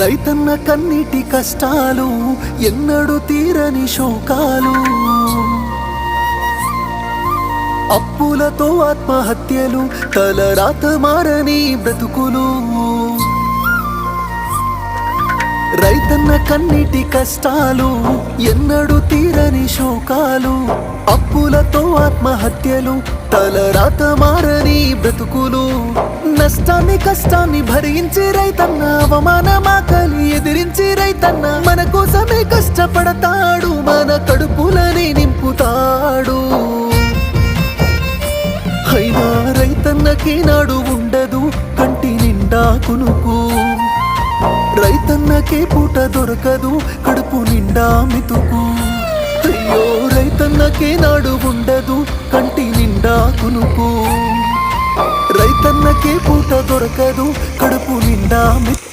రైతన్న కన్నీటి కష్టాలు ఎన్నడూ తీరని శోకాలు, అప్పులతో ఆత్మహత్యలు, తలరాత మారని బ్రతుకులు. రైతన్న కన్నీటి కష్టాలు ఎన్నడూ తీరని శోకాలు, అప్పులతో ఆత్మహత్యలు, తలరాత మారని బ్రతుకులు. నష్టాన్ని కష్టాన్ని భరించి రైతన్న, అవమానమాకలి ఎదిరించి రైతన్న మన కోసమే కష్టపడతాడు, మన కడుపులని నింపుతాడు. అయినా రైతన్నకి నాడు ఉండదు కంటి నిండా కునుకు, రైతన్నకే పూట దొరకదు కడుపు నిండా మితుకు. అయ్యో రైతన్నకే నాడు ఉండదు కంటి నిండా కునుకు, రైతన్నకే పూట దొరకదు కడుపు నిండా మితుకు.